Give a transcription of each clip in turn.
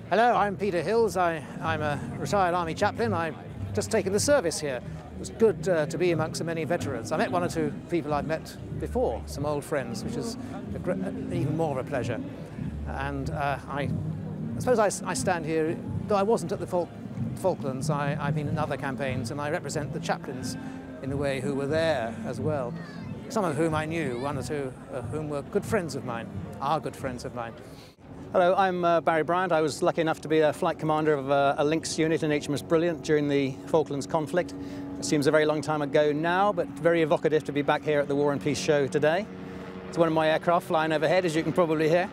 Hello, I'm Peter Hills. I'm a retired Army chaplain. I've just taken the service here. It was good to be amongst so many veterans. I met one or two people I've met before, some old friends, which is even more of a pleasure. And I suppose I stand here, though I wasn't at the Falklands, I've been in other campaigns, and I represent the chaplains in a way who were there as well. Some of whom I knew, one or two of whom were good friends of mine, are good friends of mine. Hello, I'm Barry Bryant. I was lucky enough to be a flight commander of a Lynx unit in HMS Brilliant during the Falklands conflict. It seems a very long time ago now, but very evocative to be back here at the War and Peace show today. It's one of my aircraft flying overhead, as you can probably hear.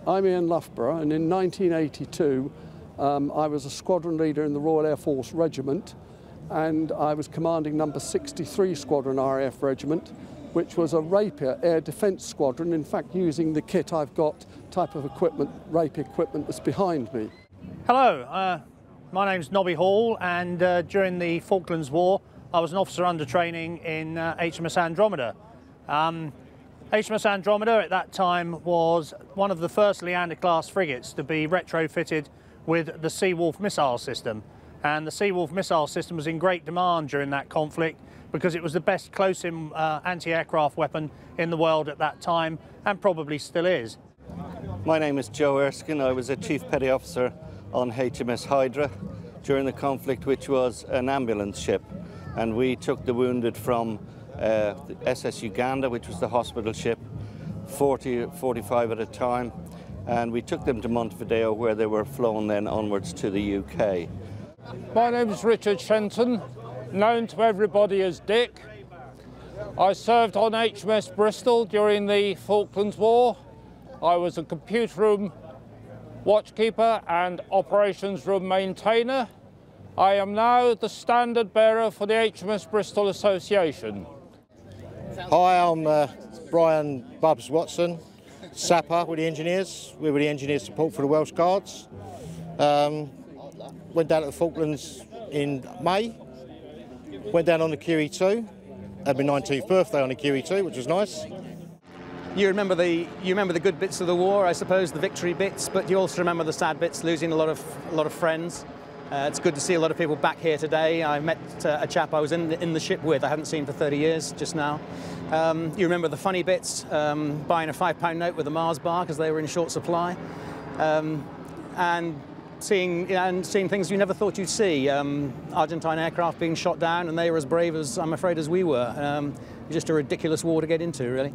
I'm Ian Loughborough, and in 1982 I was a squadron leader in the Royal Air Force Regiment, and I was commanding number 63 Squadron RAF Regiment, which was a Rapier air defence squadron, in fact using the kit I've got, type of equipment, Rapier equipment that's behind me. Hello, my name's Nobby Hall, and during the Falklands War I was an officer under training in HMS Andromeda. HMS Andromeda at that time was one of the first Leander class frigates to be retrofitted with the Seawolf missile system, and the Seawolf missile system was in great demand during that conflict because it was the best close-in anti-aircraft weapon in the world at that time, and probably still is. My name is Joe Erskine. I was a Chief Petty Officer on HMS Hydra during the conflict, which was an ambulance ship, and we took the wounded from the SS Uganda, which was the hospital ship, 45 at a time, and we took them to Montevideo, where they were flown then onwards to the UK. My name is Richard Shenton, known to everybody as Dick. I served on HMS Bristol during the Falklands War. I was a computer room watchkeeper and operations room maintainer. I am now the standard bearer for the HMS Bristol Association. Hi, I'm Brian Bubs Watson, sapper with the engineers. We were the engineer support for the Welsh Guards. Went down to the Falklands in May. Went down on the QE2, had my 19th birthday on the QE2, which was nice. You remember the good bits of the war, I suppose, the victory bits, but you also remember the sad bits, losing a lot of friends. It's good to see a lot of people back here today. I met a chap I was in the ship with, I hadn't seen for 30 years just now. You remember the funny bits, buying a £5 note with a Mars bar because they were in short supply, and seeing things you never thought you'd see. Argentine aircraft being shot down, and they were as brave as, I'm afraid, as we were. Just a ridiculous war to get into, really.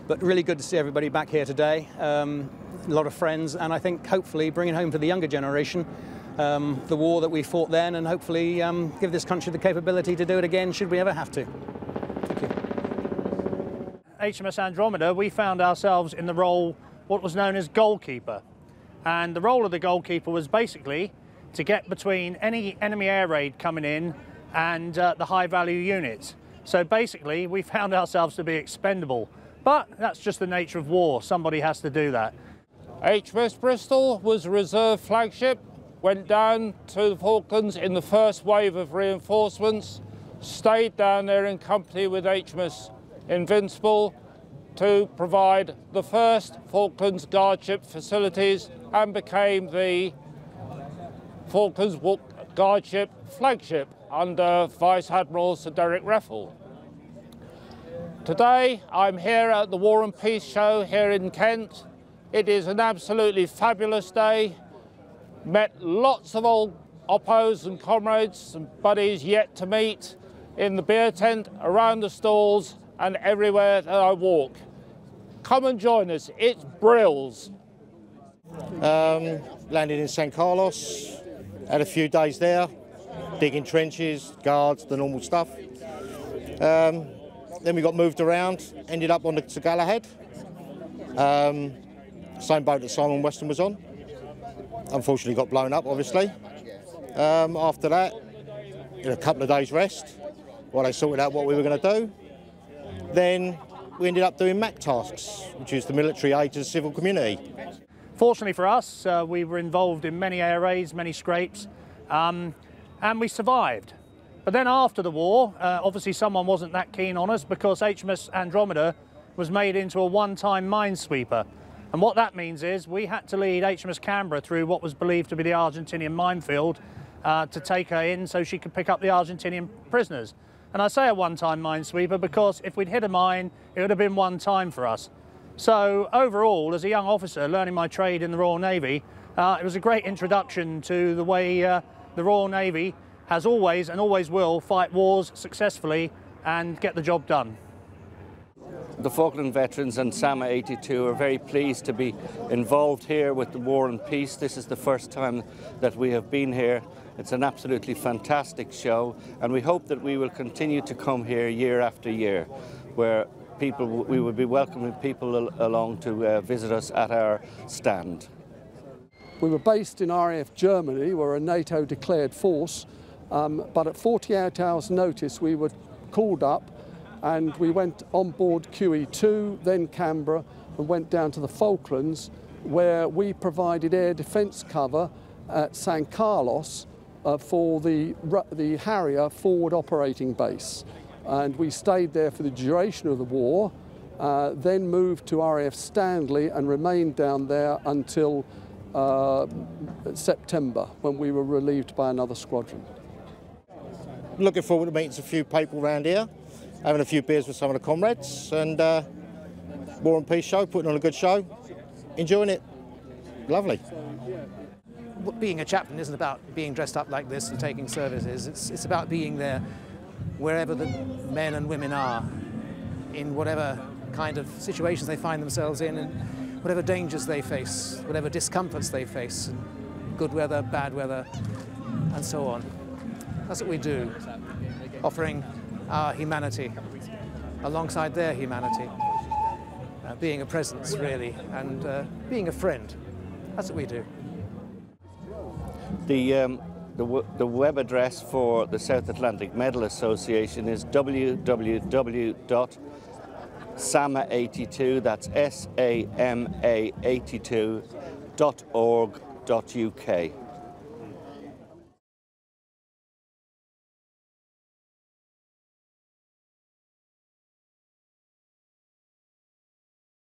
But really good to see everybody back here today. A lot of friends, and I think hopefully bringing home to the younger generation the war that we fought then, and hopefully give this country the capability to do it again should we ever have to. Thank you. HMS Andromeda, we found ourselves in the role, what was known as goalkeeper. And the role of the goalkeeper was basically to get between any enemy air raid coming in and the high value units. So basically we found ourselves to be expendable, but that's just the nature of war. Somebody has to do that. HMS Bristol was a reserve flagship, went down to the Falklands in the first wave of reinforcements, stayed down there in company with HMS Invincible to provide the first Falklands guardship facilities, and became the Falklands guardship flagship under Vice Admiral Sir Derek Reffell. Today I'm here at the War and Peace show here in Kent. It is an absolutely fabulous day. Met lots of old oppos and comrades and buddies yet to meet in the beer tent, around the stalls and everywhere that I walk. Come and join us, it's brills. Landed in San Carlos, had a few days there, digging trenches, guards, the normal stuff. Then we got moved around, ended up on the Galahad, same boat that Simon Weston was on. Unfortunately got blown up, obviously. After that, a couple of days rest while they sorted out what we were going to do. Then we ended up doing MAC tasks, which is the military aid to the civil community. Fortunately for us, we were involved in many air raids, many scrapes, and we survived. But then after the war, obviously someone wasn't that keen on us because HMS Andromeda was made into a one-time minesweeper. And what that means is we had to lead HMS Canberra through what was believed to be the Argentinian minefield to take her in so she could pick up the Argentinian prisoners. And I say a one-time minesweeper because if we'd hit a mine, it would have been one time for us. So overall, as a young officer learning my trade in the Royal Navy, it was a great introduction to the way the Royal Navy has always and always will fight wars successfully and get the job done. The Falkland veterans and SAMA 82 are very pleased to be involved here with the War and Peace. This is the first time that we have been here. It's an absolutely fantastic show, and we hope that we will continue to come here year after year, where we will be welcoming people along to visit us at our stand. We were based in RAF Germany. We're a NATO declared force, but at 48 hours notice we were called up and we went on board QE2, then Canberra, and went down to the Falklands, where we provided air defence cover at San Carlos for the Harrier forward operating base. And we stayed there for the duration of the war, then moved to RAF Stanley and remained down there until September, when we were relieved by another squadron. Looking forward to meeting a few people around here, having a few beers with some of the comrades, and War and Peace show, putting on a good show, enjoying it. Lovely. Being a chaplain isn't about being dressed up like this and taking services. It's about being there wherever the men and women are, in whatever kind of situations they find themselves in, and whatever dangers they face, whatever discomforts they face, good weather, bad weather, and so on. That's what we do, offering our humanity alongside their humanity, being a presence really, and being a friend. That's what we do. The web address for the South Atlantic Medal Association is www.sama82, that's SAMA82.org.uk.